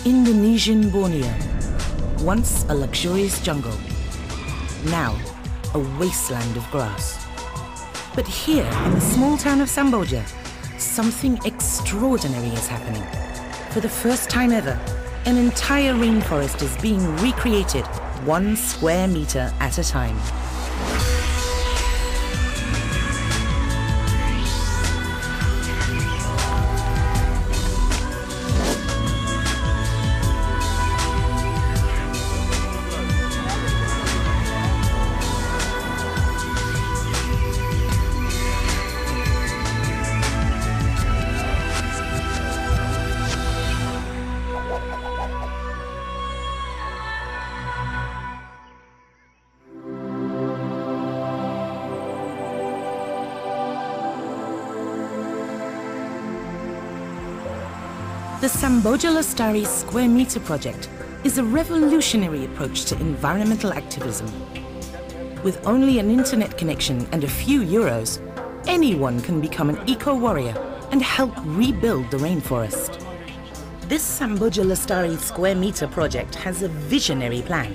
Indonesian Borneo, once a luxurious jungle, now a wasteland of grass. But here in the small town of Samboja, something extraordinary is happening. For the first time ever, an entire rainforest is being recreated 1 square meter at a time. The Samboja Lestari Square Meter project is a revolutionary approach to environmental activism. With only an internet connection and a few euros, anyone can become an eco-warrior and help rebuild the rainforest. This Samboja Lestari Square Meter project has a visionary plan.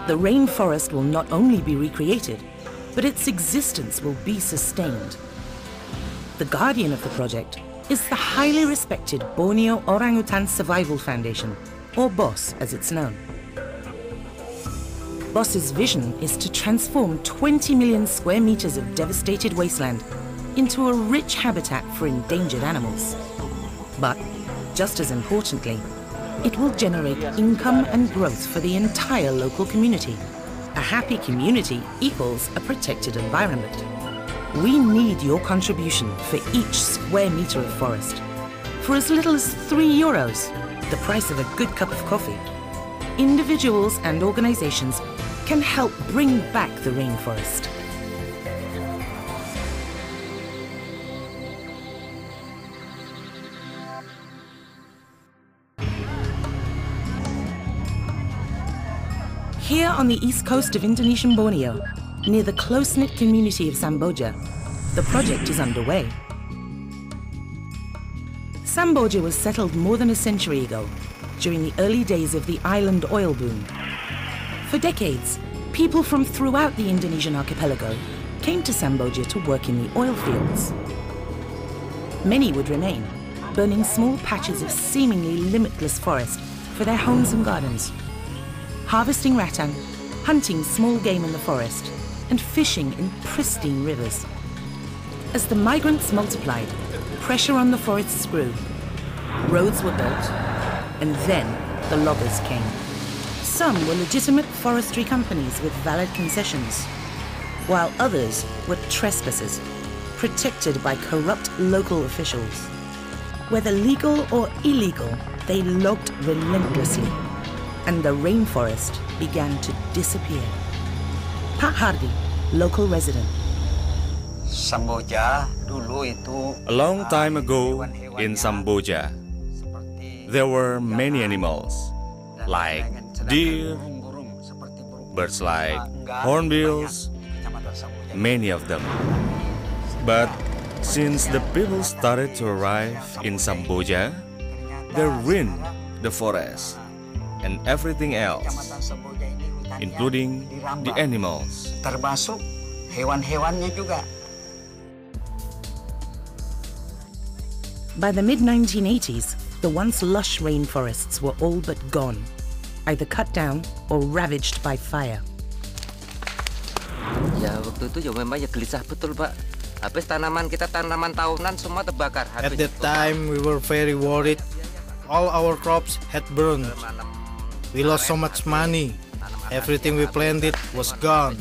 The rainforest will not only be recreated, but its existence will be sustained. The guardian of the project is the highly respected Borneo Orangutan Survival Foundation, or BOSS as it's known. BOSS's vision is to transform 20 million square meters of devastated wasteland into a rich habitat for endangered animals. But, just as importantly, it will generate income and growth for the entire local community. A happy community equals a protected environment. We need your contribution for each square meter of forest. For as little as €3, the price of a good cup of coffee, individuals and organizations can help bring back the rainforest. Here on the east coast of Indonesian Borneo, near the close-knit community of Samboja, the project is underway. Samboja was settled more than a century ago, during the early days of the island oil boom. For decades, people from throughout the Indonesian archipelago came to Samboja to work in the oil fields. Many would remain, burning small patches of seemingly limitless forest for their homes and gardens, harvesting rattan, hunting small game in the forest, and fishing in pristine rivers. As the migrants multiplied, pressure on the forests grew, roads were built, and then the loggers came. Some were legitimate forestry companies with valid concessions, while others were trespassers, protected by corrupt local officials. Whether legal or illegal, they logged relentlessly, and the rainforest began to disappear. Pak Hardi, local resident. A long time ago in Samboja, there were many animals, like deer, birds like hornbills, many of them. But since the people started to arrive in Samboja, they ruined the forest and everything else, including the animals. Termasuk hewan-hewannya juga. By the mid-1980s, the once lush rainforests were all but gone, either cut down or ravaged by fire. Ya, waktu itu ya memang ya gelisah betul, Pak. Habis tanaman kita, tanaman tahunan semua terbakar. At that time, we were very worried. All our crops had burned. We lost so much money. Everything we planted was gone.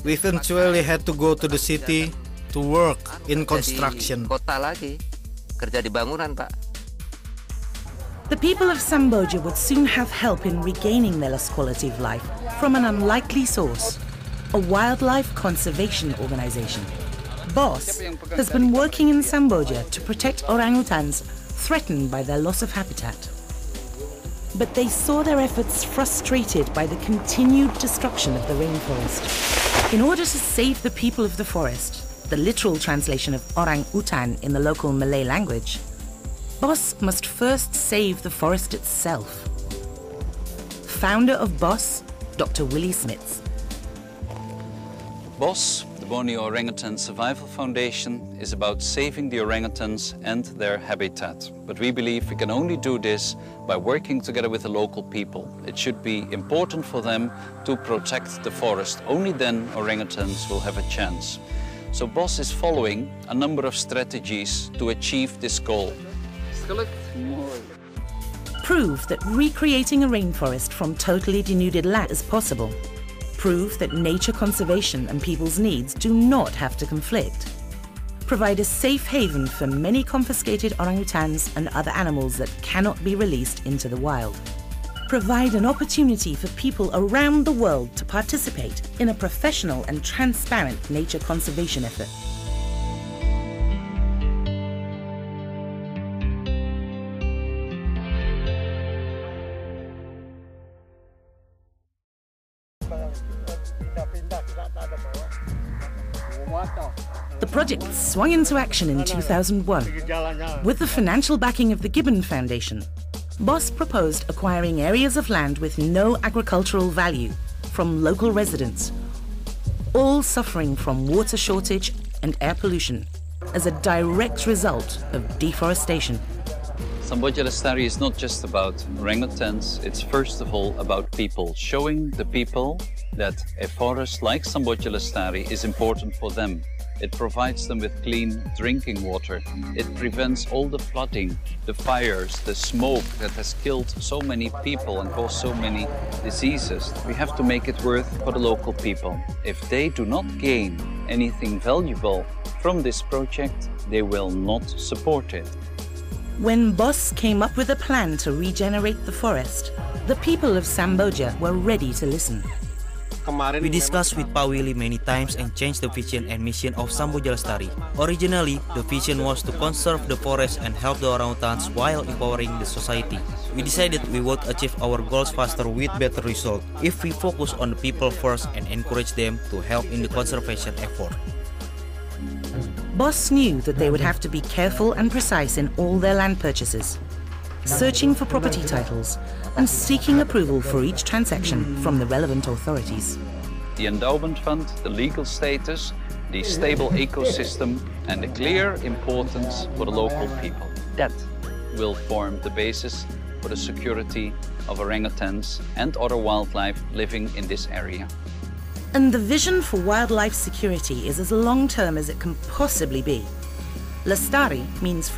We eventually had to go to the city to work in construction. Kota lagi, kerja di bangunan, Pak. The people of Samboja would soon have help in regaining their lost quality of life from an unlikely source, a wildlife conservation organization. BOSS has been working in Samboja to protect orangutans threatened by their loss of habitat. But they saw their efforts frustrated by the continued destruction of the rainforest. In order to save the people of the forest, the literal translation of orang utan in the local Malay language, BOS must first save the forest itself. Founder of BOS, Dr. Willie Smits. BOS, the Borneo Orangutan Survival Foundation, is about saving the orangutans and their habitat. But we believe we can only do this by working together with the local people. It should be important for them to protect the forest. Only then orangutans will have a chance. So BOS is following a number of strategies to achieve this goal. Prove that recreating a rainforest from totally denuded land is possible. Prove that nature conservation and people's needs do not have to conflict. Provide a safe haven for many confiscated orangutans and other animals that cannot be released into the wild. Provide an opportunity for people around the world to participate in a professional and transparent nature conservation effort. The project swung into action in 2001. With the financial backing of the Gibbon Foundation, BOS proposed acquiring areas of land with no agricultural value from local residents, all suffering from water shortage and air pollution as a direct result of deforestation. Samboja Lestari is not just about orangutans, it's first of all about people, showing the people that a forest like Samboja Lestari is important for them. It provides them with clean drinking water. It prevents all the flooding, the fires, the smoke that has killed so many people and caused so many diseases. We have to make it worth for the local people. If they do not gain anything valuable from this project, they will not support it. When BOS came up with a plan to regenerate the forest, the people of Samboja were ready to listen. We discussed with Pak Willy many times and changed the vision and mission of Samboja Lestari. Originally, the vision was to conserve the forest and help the orangutans while empowering the society. We decided we would achieve our goals faster with better results if we focus on the people first and encourage them to help in the conservation effort. BOS knew that they would have to be careful and precise in all their land purchases, searching for property titles and seeking approval for each transaction from the relevant authorities. The endowment fund, the legal status, the stable ecosystem and the clear importance for the local people. That will form the basis for the security of orangutans and other wildlife living in this area. And the vision for wildlife security is as long-term as it can possibly be. Lestari means for